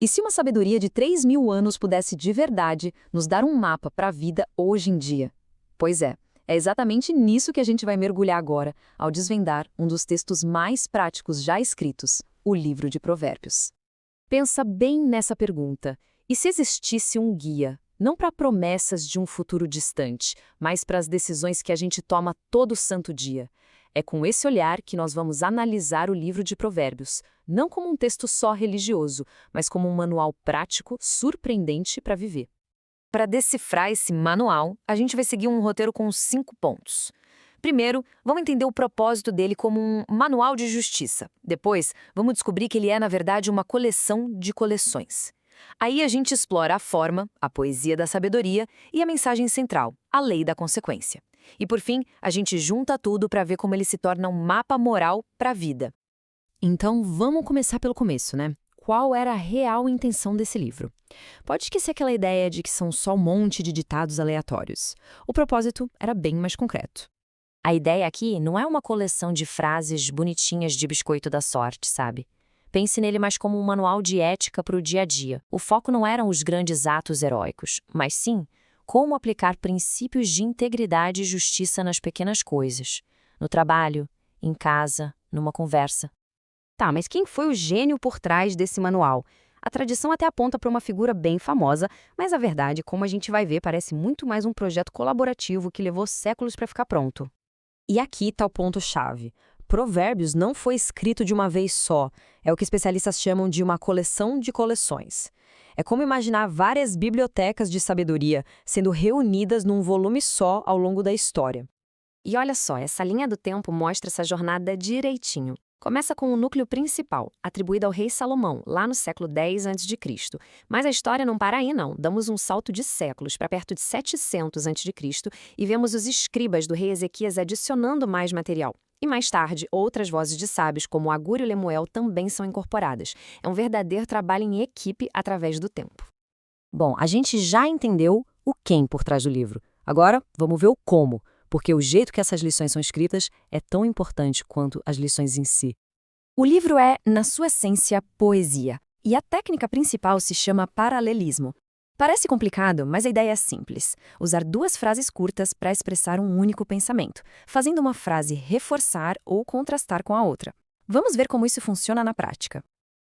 E se uma sabedoria de 3.000 anos pudesse de verdade nos dar um mapa para a vida hoje em dia? Pois é exatamente nisso que a gente vai mergulhar agora, ao desvendar um dos textos mais práticos já escritos, o livro de Provérbios. Pensa bem nessa pergunta. E se existisse um guia, não para promessas de um futuro distante, mas para as decisões que a gente toma todo santo dia? É com esse olhar que nós vamos analisar o livro de Provérbios, não como um texto só religioso, mas como um manual prático, surpreendente para viver. Para decifrar esse manual, a gente vai seguir um roteiro com 5 pontos. Primeiro, vamos entender o propósito dele como um manual de justiça. Depois, vamos descobrir que ele é, na verdade, uma coleção de coleções. Aí a gente explora a forma, a poesia da sabedoria e a mensagem central, a lei da consequência. E por fim, a gente junta tudo para ver como ele se torna um mapa moral para a vida. Então, vamos começar pelo começo, né? Qual era a real intenção desse livro? Pode esquecer aquela ideia de que são só um monte de ditados aleatórios. O propósito era bem mais concreto. A ideia aqui não é uma coleção de frases bonitinhas de biscoito da sorte, sabe? Pense nele mais como um manual de ética para o dia a dia. O foco não eram os grandes atos heróicos, mas sim como aplicar princípios de integridade e justiça nas pequenas coisas. No trabalho, em casa, numa conversa. Tá, mas quem foi o gênio por trás desse manual? A tradição até aponta para uma figura bem famosa, mas a verdade, como a gente vai ver, parece muito mais um projeto colaborativo que levou séculos para ficar pronto. E aqui está o ponto-chave. Provérbios não foi escrito de uma vez só. É o que especialistas chamam de uma coleção de coleções. É como imaginar várias bibliotecas de sabedoria sendo reunidas num volume só ao longo da história. E olha só, essa linha do tempo mostra essa jornada direitinho. Começa com o núcleo principal, atribuído ao rei Salomão, lá no século X a.C. Mas a história não para aí, não. Damos um salto de séculos para perto de 700 a.C. e vemos os escribas do rei Ezequias adicionando mais material. E mais tarde, outras vozes de sábios, como Agur e Lemuel, também são incorporadas. É um verdadeiro trabalho em equipe através do tempo. Bom, a gente já entendeu o quem por trás do livro. Agora, vamos ver o como. Porque o jeito que essas lições são escritas é tão importante quanto as lições em si. O livro é, na sua essência, poesia, e a técnica principal se chama paralelismo. Parece complicado, mas a ideia é simples. Usar 2 frases curtas para expressar um único pensamento, fazendo uma frase reforçar ou contrastar com a outra. Vamos ver como isso funciona na prática.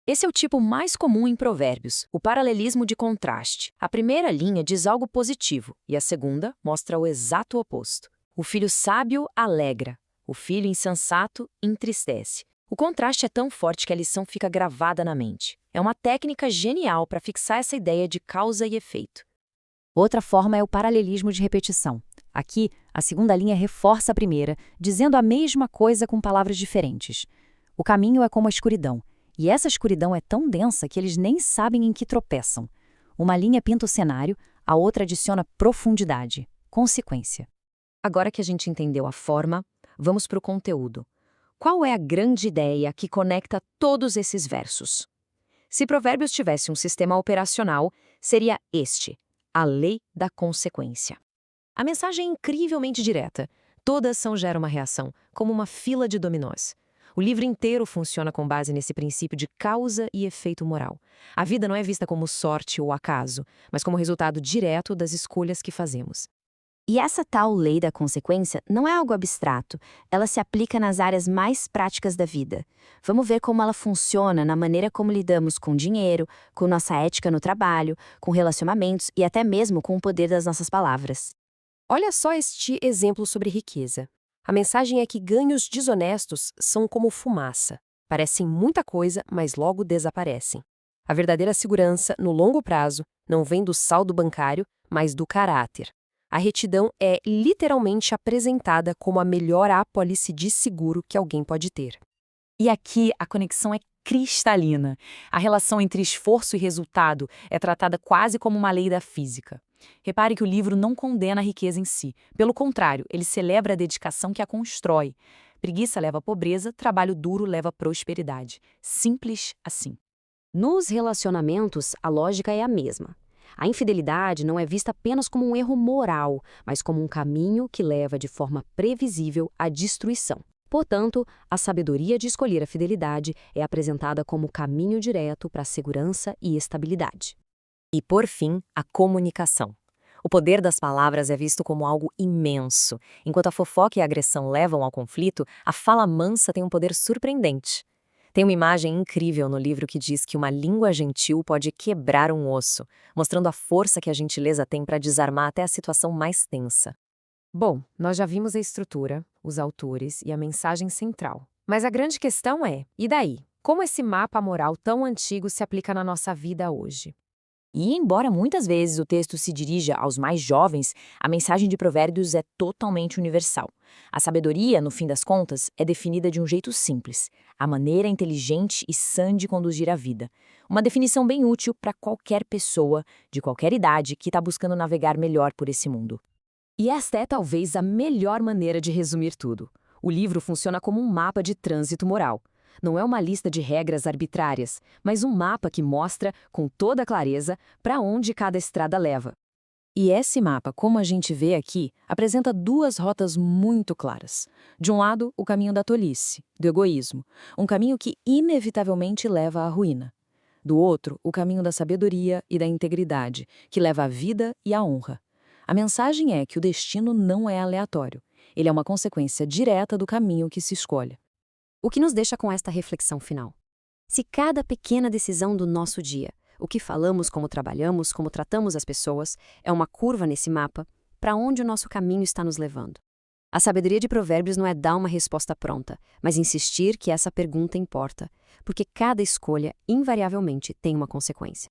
Esse é o tipo mais comum em Provérbios, o paralelismo de contraste. A primeira linha diz algo positivo, e a segunda mostra o exato oposto. O filho sábio alegra, o filho insensato entristece. O contraste é tão forte que a lição fica gravada na mente. É uma técnica genial para fixar essa ideia de causa e efeito. Outra forma é o paralelismo de repetição. Aqui, a segunda linha reforça a primeira, dizendo a mesma coisa com palavras diferentes. O caminho é como a escuridão, e essa escuridão é tão densa que eles nem sabem em que tropeçam. Uma linha pinta o cenário, a outra adiciona profundidade, consequência. Agora que a gente entendeu a forma, vamos para o conteúdo. Qual é a grande ideia que conecta todos esses versos? Se Provérbios tivesse um sistema operacional, seria este, a lei da consequência. A mensagem é incrivelmente direta. Toda ação gera uma reação, como uma fila de dominós. O livro inteiro funciona com base nesse princípio de causa e efeito moral. A vida não é vista como sorte ou acaso, mas como resultado direto das escolhas que fazemos. E essa tal lei da consequência não é algo abstrato, ela se aplica nas áreas mais práticas da vida. Vamos ver como ela funciona na maneira como lidamos com dinheiro, com nossa ética no trabalho, com relacionamentos e até mesmo com o poder das nossas palavras. Olha só este exemplo sobre riqueza. A mensagem é que ganhos desonestos são como fumaça. Parecem muita coisa, mas logo desaparecem. A verdadeira segurança, no longo prazo, não vem do saldo bancário, mas do caráter. A retidão é literalmente apresentada como a melhor apólice de seguro que alguém pode ter. E aqui a conexão é cristalina. A relação entre esforço e resultado é tratada quase como uma lei da física. Repare que o livro não condena a riqueza em si. Pelo contrário, ele celebra a dedicação que a constrói. Preguiça leva à pobreza, trabalho duro leva à prosperidade. Simples assim. Nos relacionamentos, a lógica é a mesma. A infidelidade não é vista apenas como um erro moral, mas como um caminho que leva de forma previsível à destruição. Portanto, a sabedoria de escolher a fidelidade é apresentada como caminho direto para a segurança e estabilidade. E, por fim, a comunicação. O poder das palavras é visto como algo imenso. Enquanto a fofoca e a agressão levam ao conflito, a fala mansa tem um poder surpreendente. Tem uma imagem incrível no livro que diz que uma língua gentil pode quebrar um osso, mostrando a força que a gentileza tem para desarmar até a situação mais tensa. Bom, nós já vimos a estrutura, os autores e a mensagem central. Mas a grande questão é, e daí? Como esse mapa moral tão antigo se aplica na nossa vida hoje? E, embora muitas vezes o texto se dirija aos mais jovens, a mensagem de Provérbios é totalmente universal. A sabedoria, no fim das contas, é definida de um jeito simples: a maneira inteligente e sã de conduzir a vida. Uma definição bem útil para qualquer pessoa, de qualquer idade, que está buscando navegar melhor por esse mundo. E esta é talvez a melhor maneira de resumir tudo. O livro funciona como um mapa de trânsito moral. Não é uma lista de regras arbitrárias, mas um mapa que mostra, com toda clareza, para onde cada estrada leva. E esse mapa, como a gente vê aqui, apresenta duas rotas muito claras. De um lado, o caminho da tolice, do egoísmo, um caminho que inevitavelmente leva à ruína. Do outro, o caminho da sabedoria e da integridade, que leva à vida e à honra. A mensagem é que o destino não é aleatório. Ele é uma consequência direta do caminho que se escolhe. O que nos deixa com esta reflexão final? Se cada pequena decisão do nosso dia, o que falamos, como trabalhamos, como tratamos as pessoas, é uma curva nesse mapa, para onde o nosso caminho está nos levando? A sabedoria de Provérbios não é dar uma resposta pronta, mas insistir que essa pergunta importa, porque cada escolha, invariavelmente, tem uma consequência.